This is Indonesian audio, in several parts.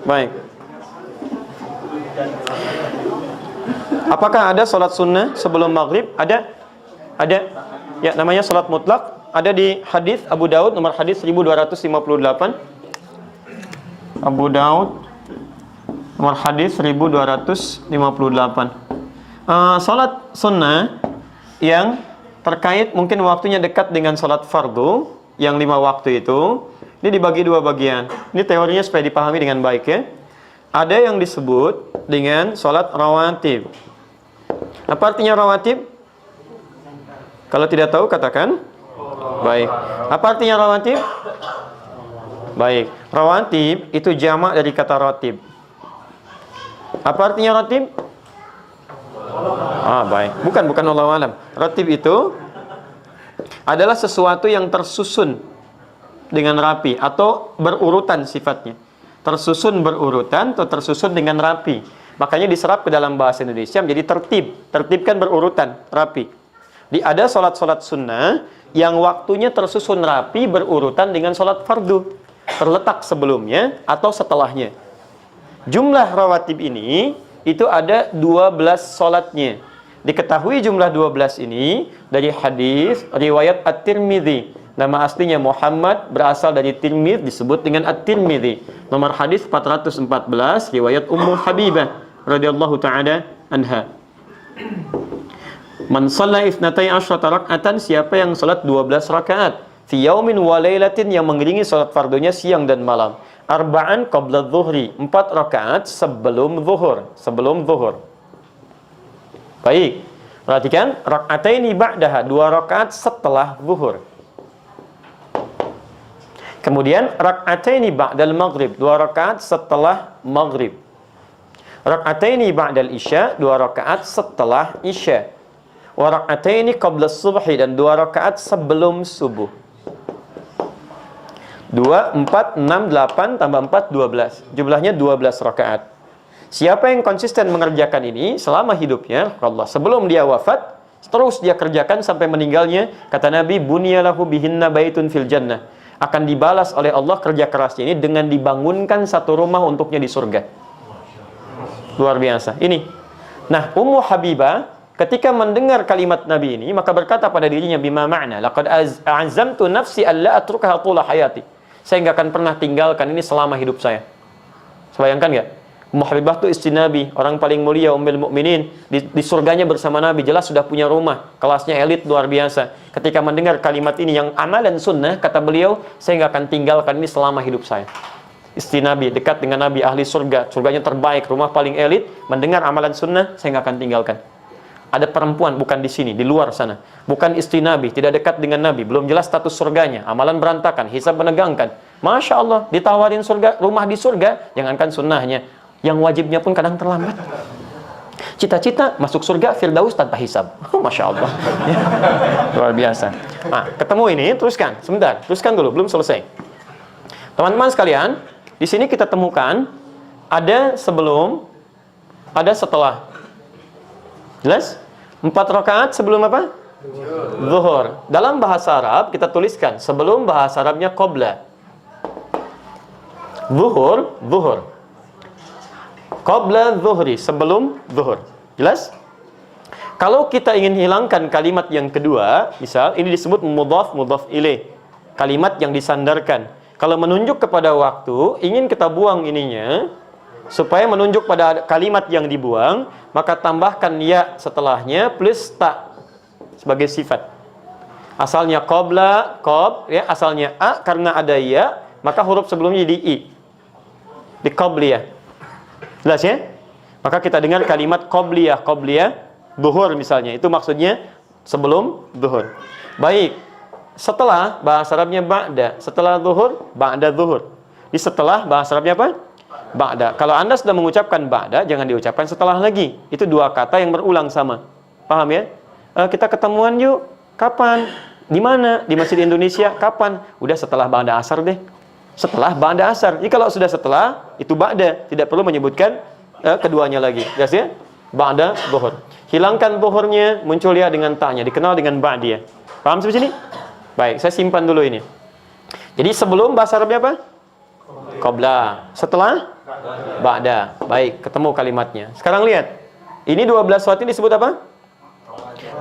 Baik. Apakah ada sholat sunnah sebelum maghrib? Ada. Ada. Ya, namanya sholat mutlak. Ada di hadis Abu Daud nomor hadis 1258. Abu Daud nomor hadis 1258. Sholat sunnah yang terkait mungkin waktunya dekat dengan sholat fardu yang 5 waktu itu, ini dibagi 2 bagian. Ini teorinya supaya dipahami dengan baik ya. Ada yang disebut dengan sholat rawatib. Apa artinya rawatib? Kalau tidak tahu katakan. Baik. Apa artinya rawatib? Baik. Rawatib itu jamak dari kata ratib. Apa artinya ratib? Baik. Bukan Allahu alam. Ratib itu adalah sesuatu yang tersusun dengan rapi atau berurutan sifatnya. Tersusun berurutan atau tersusun dengan rapi. Makanya diserap ke dalam bahasa Indonesia menjadi tertib. Tertib kan berurutan, rapi. Ada sholat-sholat sunnah yang waktunya tersusun rapi berurutan dengan sholat fardu. Terletak sebelumnya atau setelahnya. Jumlah rawatib ini itu ada 12 sholatnya. Diketahui jumlah 12 ini dari hadis riwayat At-Tirmidzi. Nama aslinya Muhammad, berasal dari Tirmidz, disebut dengan At-Tirmidzi. Nomor hadis 414 riwayat Ummu Habibah radhiyallahu taala anha. Man shalla 12 raka'atan, siapa yang salat 12 rakaat fi yaumin wa lailatin, yang mengiringi salat fardunya siang dan malam. Arba'an qabla dhuhri, 4 rakaat sebelum zuhur. Baik. Perhatikan, raka'ataini ba'daha, 2 rakaat setelah zuhur. Kemudian raka'ataini ba'dal maghrib, 2 rakaat setelah maghrib. Raka'ataini ba'dal isya, 2 rakaat setelah isya. Wa raka'ataini qabla subhi, dan 2 rakaat sebelum subuh. 2, 4, 6, 8 tambah 4, 12. Jumlahnya 12 rakaat. Siapa yang konsisten mengerjakan ini selama hidupnya, Allah, sebelum dia wafat, terus dia kerjakan sampai meninggalnya, kata Nabi, bunyalahu bihinna baitun fil jannah. Akan dibalas oleh Allah kerja kerasnya ini dengan dibangunkan satu rumah untuknya di surga. Luar biasa. Ini. Nah, Ummu Habibah ketika mendengar kalimat Nabi ini, maka berkata pada dirinya, bima ma'na, laqad azamtu nafsi alla atrukaha tula hayati. Saya enggak akan pernah tinggalkan ini selama hidup saya. Bayangkan enggak? Ummu Habibah itu istri Nabi, orang paling mulia, Ummul Mukminin, di surganya bersama Nabi, jelas sudah punya rumah, kelasnya elit luar biasa. Ketika mendengar kalimat ini yang amalan sunnah, kata beliau, saya enggak akan tinggalkan ini selama hidup saya. Istri Nabi, dekat dengan Nabi, ahli surga, surganya terbaik, rumah paling elit, mendengar amalan sunnah, saya enggak akan tinggalkan. Ada perempuan, bukan di sini, di luar sana, bukan istri Nabi, tidak dekat dengan Nabi, belum jelas status surganya, amalan berantakan, hisab menegangkan. Masya Allah, ditawarin surga, rumah di surga, jangankan sunnahnya, yang wajibnya pun kadang terlambat. Cita-cita masuk surga Firdaus tanpa hisab. Masya Allah. Ya. Luar biasa. Nah, ketemu ini, teruskan. Sebentar, teruskan dulu, belum selesai. Teman-teman sekalian, di sini kita temukan ada sebelum, ada setelah. Jelas? 4 rakaat sebelum apa? Zuhur. Dalam bahasa Arab kita tuliskan sebelum, bahasa Arabnya qabla. Zuhur. Qabla zuhri, sebelum zuhur. Jelas? Kalau kita ingin hilangkan kalimat yang kedua, misal ini disebut mudhaf ilaih, kalimat yang disandarkan. Kalau menunjuk kepada waktu, ingin kita buang ininya supaya menunjuk pada kalimat yang dibuang, maka tambahkan ya setelahnya plus ta sebagai sifat. Asalnya qabla, ya, asalnya a, karena ada ya, maka huruf sebelumnya di i. Di qabliyah. Jelas ya? Maka kita dengar kalimat qabliyah zuhur misalnya, itu maksudnya sebelum zuhur. Baik. Setelah, bahasa Arabnya ba'da. Setelah zuhur, ba'da zuhur. Di setelah, bahasa Arabnya apa? Ba'da. Kalau Anda sudah mengucapkan ba'da, jangan diucapkan setelah lagi. Itu 2 kata yang berulang sama. Paham ya? Kita ketemuan yuk. Kapan? Di mana? Di Masjid Indonesia. Kapan? Udah setelah ba'da asar deh. Setelah ba'da asar. Jadi kalau sudah setelah, itu ba'da. Tidak perlu menyebutkan keduanya lagi. Jelas ya? Ba'da zuhur. Hilangkan zuhurnya, muncul ya dengan ta'nya. Dikenal dengan ba'diyah. Paham sampai sini? Baik, saya simpan dulu ini. Jadi sebelum, bahasa Arabnya apa? Qabla. Setelah? Ba'da. Baik, ketemu kalimatnya. Sekarang lihat. Ini 12 sholat ini disebut apa?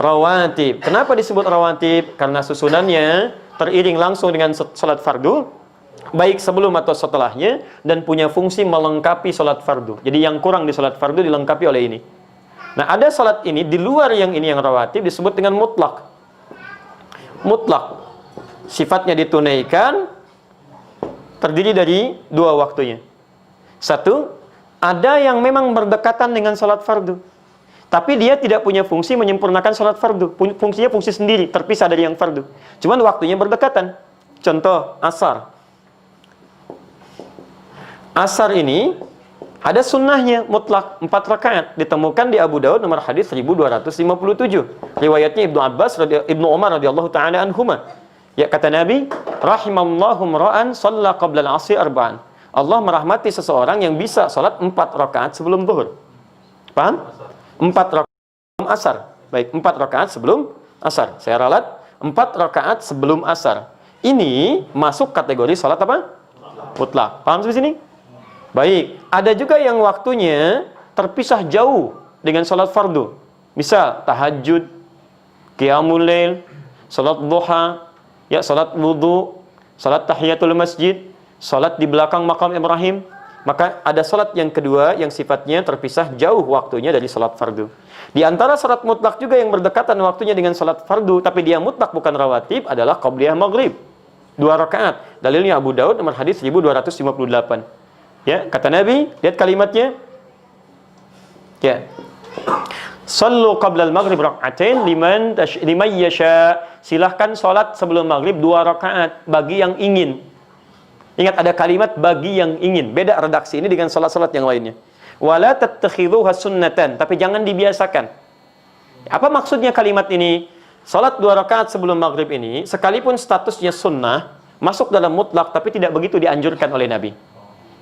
Rawatib. Kenapa disebut rawatib? Karena susunannya teriring langsung dengan sholat fardu, baik sebelum atau setelahnya, dan punya fungsi melengkapi sholat fardu. Jadi yang kurang di sholat fardu dilengkapi oleh ini. Nah, ada sholat ini di luar yang ini yang rawatib disebut dengan mutlak. Mutlak. Sifatnya ditunaikan, terdiri dari dua waktunya. Satu, ada yang memang berdekatan dengan sholat fardu, tapi dia tidak punya fungsi menyempurnakan sholat fardu. Fungsinya fungsi sendiri, terpisah dari yang fardu. Cuman waktunya berdekatan. Contoh, asar. Asar ini ada sunnahnya mutlak 4 rakaat. Ditemukan di Abu Daud nomor hadis 1257. Riwayatnya Ibnu Abbas, Ibnu Umar radhiyallahu ta'ala anhuma. Ya, kata Nabi, rahimallahu ra'an shalla qabla al-'asri arba'an. Allah merahmati seseorang yang bisa salat 4 rakaat sebelum zuhur. Paham? 4 rakaat sebelum asar. Baik, 4 rakaat sebelum asar. Saya ralat 4 rakaat sebelum asar. Ini masuk kategori salat apa? Mutlak. Paham sampai sini? Baik, ada juga yang waktunya terpisah jauh dengan salat fardu. Misal tahajud, qiyamul lail, salat duha, ya salat wudu, salat tahiyatul masjid, salat di belakang makam Ibrahim. Maka ada salat yang kedua yang sifatnya terpisah jauh waktunya dari salat fardu. Di antara salat mutlak juga yang berdekatan waktunya dengan salat fardu tapi dia mutlak bukan rawatib adalah qabliyah maghrib. 2 rakaat. Dalilnya Abu Daud nomor hadis 1258. Ya, kata Nabi, lihat kalimatnya. Ya. Sallu qabla al-maghrib rak'atain liman yasha. Silahkan salat sebelum maghrib 2 rakaat bagi yang ingin. Ingat ada kalimat bagi yang ingin. Beda redaksi ini dengan salat-salat yang lainnya. Wala tattakhidhuha sunnatan, tapi jangan dibiasakan. Apa maksudnya kalimat ini? Salat 2 rakaat sebelum maghrib ini sekalipun statusnya sunnah, masuk dalam mutlak tapi tidak begitu dianjurkan oleh Nabi.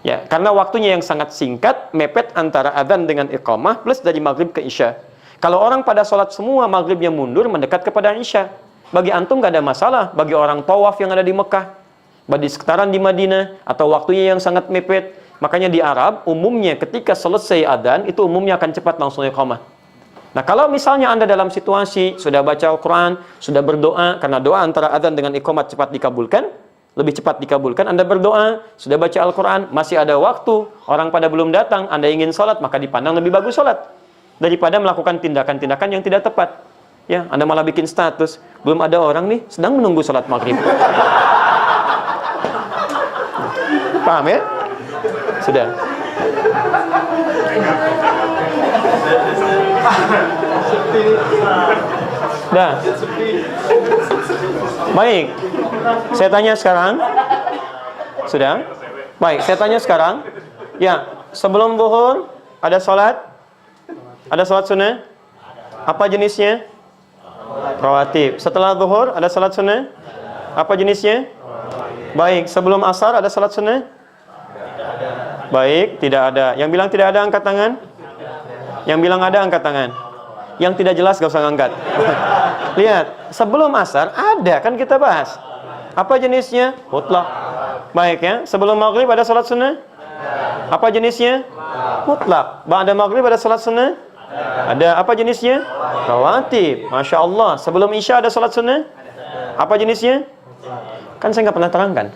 Ya, karena waktunya yang sangat singkat, mepet antara adzan dengan iqamah plus dari maghrib ke isya. Kalau orang pada salat semua maghribnya mundur mendekat kepada isya, bagi antum gak ada masalah. Bagi orang tawaf yang ada di Mekah, bagi sekitaran di Madinah, atau waktunya yang sangat mepet, makanya di Arab umumnya ketika selesai adzan itu umumnya akan cepat langsung iqamah. Nah, kalau misalnya Anda dalam situasi sudah baca Al-Quran, sudah berdoa, karena doa antara adzan dengan iqamat cepat dikabulkan, lebih cepat dikabulkan, Anda berdoa, sudah baca Al-Quran, masih ada waktu, orang pada belum datang, Anda ingin sholat, maka dipandang lebih bagus sholat daripada melakukan tindakan-tindakan yang tidak tepat. Ya, Anda malah bikin status, belum ada orang nih, sedang menunggu sholat maghrib. Paham ya? Sudah. Dah. Baik. Saya tanya sekarang. Sudah? Baik, saya tanya sekarang. Ya, sebelum zuhur ada sholat? Ada sholat sunnah? Apa jenisnya? Rawatib. Setelah zuhur ada sholat sunnah? Apa jenisnya? Baik, sebelum asar ada sholat sunnah? Baik, tidak ada. Yang bilang tidak ada angkat tangan? Yang bilang ada angkat tangan? Yang tidak jelas gak usah ngangkat. Lihat, sebelum asar ada, kan kita bahas. Apa jenisnya? Mutlak. Baik ya, sebelum maghrib ada salat sunnah? Apa jenisnya? Mutlak. Ba'da maghrib ada salat sunnah? Ada. Apa jenisnya? Rawatib. Masya Allah. Sebelum isya ada salat sunnah? Apa jenisnya? Kan saya nggak pernah terangkan.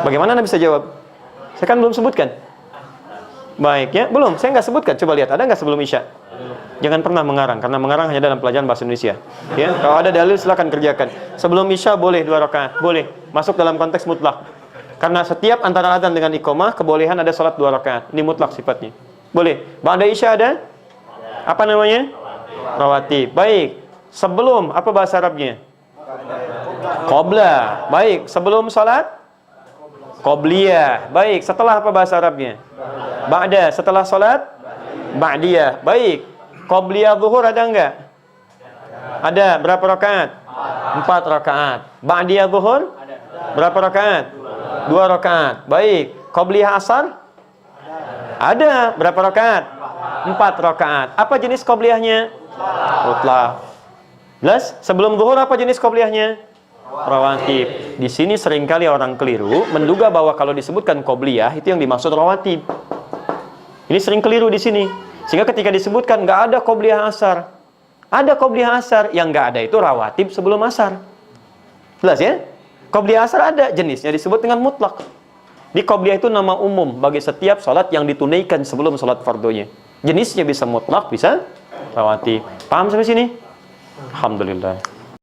Bagaimana Anda bisa jawab? Saya kan belum sebutkan. Baik ya, belum. Saya nggak sebutkan. Coba lihat, ada nggak sebelum isya? Jangan pernah mengarang, karena mengarang hanya dalam pelajaran bahasa Indonesia. Ya, kalau ada dalil silakan kerjakan. Sebelum isya boleh 2 rakaat, boleh. Masuk dalam konteks mutlak. Karena setiap antara adzan dengan iqamah kebolehan ada salat 2 rakaat. Ini mutlak sifatnya. Boleh. Ba'da isya ada? Apa namanya? Rawatib. Baik. Sebelum apa bahasa Arabnya? Qabla. Baik. Sebelum salat? Qabliyah. Baik. Setelah apa bahasa Arabnya? Ba'da. Setelah salat? Ba'diyah. Baik. Qabliyah zuhur ada enggak? Ada. Berapa rakaat? 4 rakaat. Ba'diyah zuhur? Berapa rakaat? 2 rakaat. Baik. Qabliyah asar? Ada. Berapa rakaat? 4 rakaat. Apa jenis qabliyahnya? Mutlak. Jelas? Sebelum zuhur apa jenis qabliyahnya? rawatib. Di sini seringkali orang keliru menduga bahwa kalau disebutkan qobliyah itu yang dimaksud rawatib. Ini sering keliru di sini. Sehingga ketika disebutkan nggak ada qobliyah asar. Ada qobliyah asar, yang nggak ada itu rawatib sebelum asar. Jelas ya? Qobliyah asar ada, jenisnya disebut dengan mutlak. Di qobliyah itu nama umum bagi setiap sholat yang ditunaikan sebelum sholat fardunya. Jenisnya bisa mutlak, bisa rawatib. Paham sampai sini? Alhamdulillah.